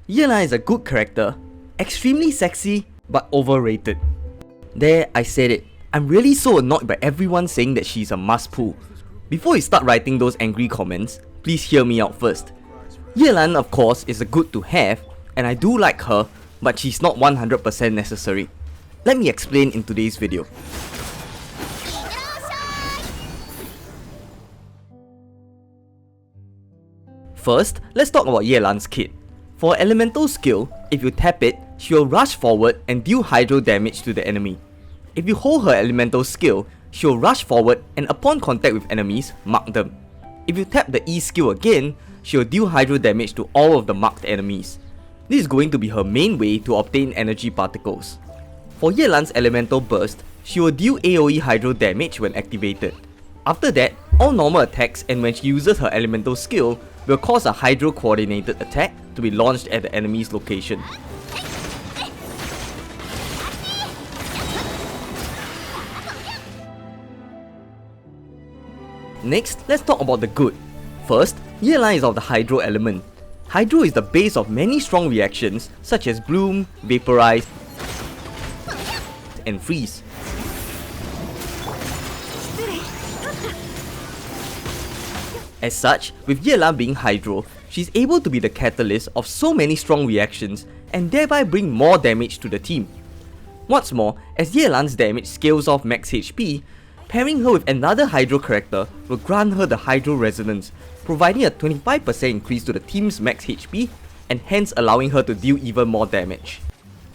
Yelan is a good character, extremely sexy but overrated. There, I said it. I'm really so annoyed by everyone saying that she's a must pull. Before you start writing those angry comments, please hear me out first. Yelan, of course, is a good to have, and I do like her, but she's not 100% necessary. Let me explain in today's video. First, let's talk about Yelan's kit. For elemental skill, if you tap it, she will rush forward and deal hydro damage to the enemy. If you hold her elemental skill, she will rush forward and upon contact with enemies, mark them. If you tap the E skill again, she will deal hydro damage to all of the marked enemies. This is going to be her main way to obtain energy particles. For Yelan's elemental burst, she will deal AoE hydro damage when activated. After that, all normal attacks and when she uses her elemental skill will cause a hydro coordinated attack to be launched at the enemy's location. Next, let's talk about the good. First, Yelan is of the hydro element. Hydro is the base of many strong reactions such as bloom, vaporize, and freeze. As such, with Yelan being hydro, she's able to be the catalyst of so many strong reactions and thereby bring more damage to the team. What's more, as Yelan's damage scales off max HP, pairing her with another hydro character will grant her the hydro resonance, providing a 25% increase to the team's max HP and hence allowing her to deal even more damage.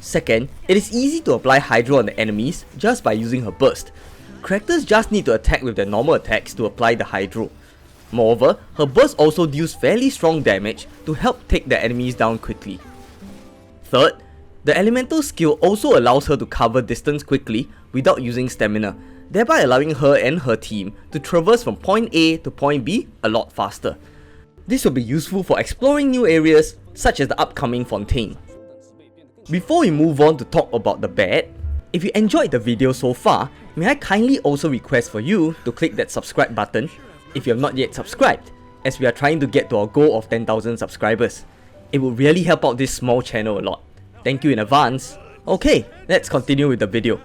Second, it is easy to apply hydro on the enemies just by using her burst. Characters just need to attack with their normal attacks to apply the hydro. Moreover, her burst also deals fairly strong damage to help take the enemies down quickly. Third, the elemental skill also allows her to cover distance quickly without using stamina, thereby allowing her and her team to traverse from point A to point B a lot faster. This will be useful for exploring new areas such as the upcoming Fontaine. Before we move on to talk about the bad, if you enjoyed the video so far, may I kindly also request for you to click that subscribe button if you have not yet subscribed, as we are trying to get to our goal of 10,000 subscribers. It will really help out this small channel a lot. Thank you in advance. Okay, let's continue with the video.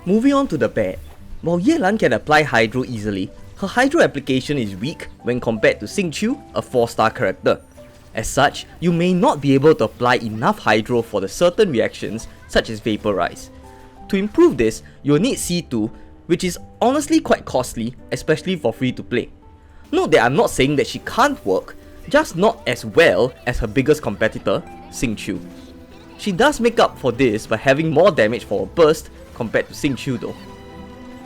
Moving on to the bad. While Yelan can apply hydro easily, her hydro application is weak when compared to Xingqiu, a 4-star character. As such, you may not be able to apply enough hydro for the certain reactions such as vaporize. To improve this, you'll need C2, which is honestly quite costly, especially for free to play. Note that I'm not saying that she can't work, just not as well as her biggest competitor, Xingqiu. She does make up for this by having more damage for her burst compared to Xingqiu though.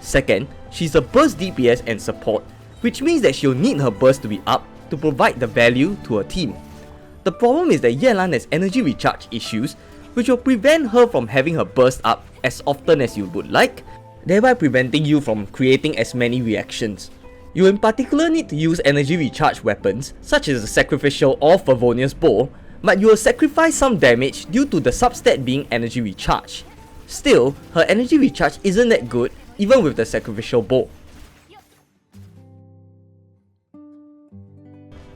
Second, she's a burst DPS and support, which means that she'll need her burst to be up to provide the value to her team. The problem is that Yelan has energy recharge issues, which will prevent her from having her burst up as often as you would like, thereby preventing you from creating as many reactions. You in particular need to use energy recharge weapons such as the Sacrificial or Favonius Bow, but you will sacrifice some damage due to the substat being energy recharge. Still, her energy recharge isn't that good even with the Sacrificial Bow.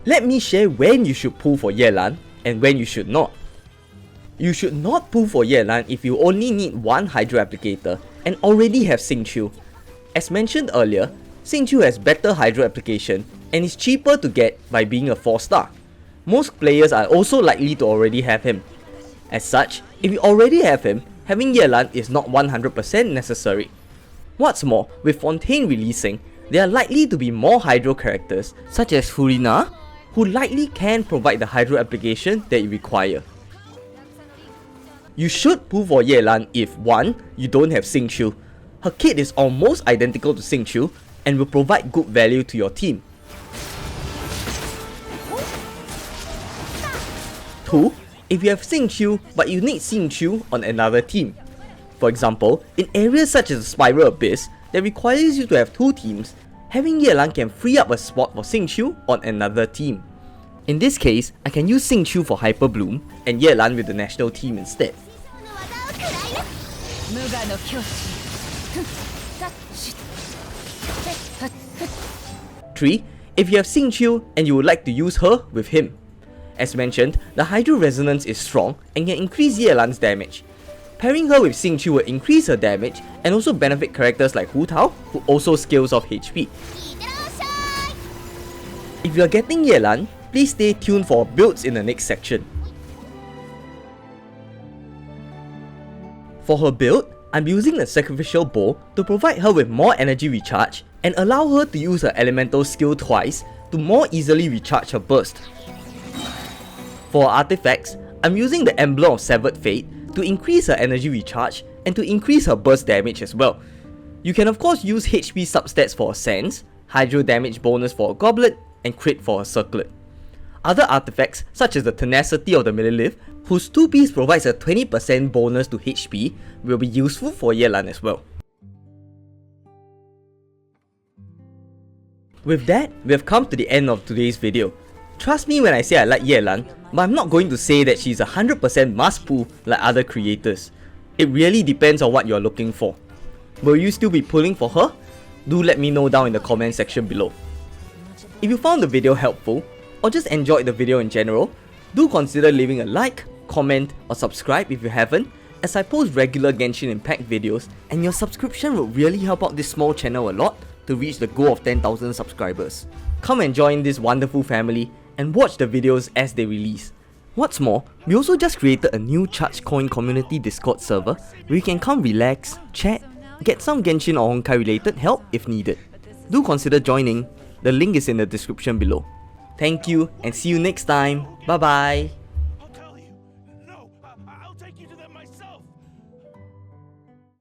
Let me share when you should pull for Yelan and when you should not. You should not pull for Yelan if you only need one hydro applicator and already have Xingqiu. As mentioned earlier, Xingqiu has better hydro application and is cheaper to get by being a 4-star. Most players are also likely to already have him. As such, if you already have him, having Yelan is not 100% necessary. What's more, with Fontaine releasing, there are likely to be more hydro characters such as Furina, who likely can provide the hydro application that you require. You should pull for Yelan if 1. You don't have Xingqiu. Her kit is almost identical to Xingqiu and will provide good value to your team. 2. If you have Xingqiu but you need Xingqiu on another team. For example, in areas such as the Spiral Abyss that requires you to have 2 teams, having Yelan can free up a spot for Xingqiu on another team. In this case, I can use Xingqiu for Hyper Bloom and Yelan with the national team instead. 3. if you have Xingqiu and you would like to use her with him. As mentioned, the Hydro Resonance is strong and can increase Yelan's damage. Pairing her with Xingqiu will increase her damage and also benefit characters like Hu Tao, who also scales off HP. If you are getting Yelan, please stay tuned for builds in the next section. For her build, I'm using the Sacrificial Bow to provide her with more energy recharge and allow her to use her elemental skill twice to more easily recharge her burst. For her artifacts, I'm using the Emblem of Severed Fate to increase her energy recharge and to increase her burst damage as well. You can of course use HP substats for her Sands, Hydro damage bonus for a Goblet, and crit for her Circlet. Other artifacts such as the Tenacity of the Millilith, whose 2-piece provides a 20% bonus to HP, will be useful for Yelan as well. With that, we have come to the end of today's video. Trust me when I say I like Yelan, but I'm not going to say that she's 100% must pull like other creators. It really depends on what you're looking for. Will you still be pulling for her? Do let me know down in the comment section below. If you found the video helpful, or just enjoyed the video in general, do consider leaving a like, comment, or subscribe if you haven't, as I post regular Genshin Impact videos, and your subscription will really help out this small channel a lot to reach the goal of 10,000 subscribers. Come and join this wonderful family and watch the videos as they release. What's more, we also just created a new Charge Coin community Discord server where you can come relax, chat, get some Genshin or Honkai related help if needed. Do consider joining, the link is in the description below. Thank you and see you next time, bye bye!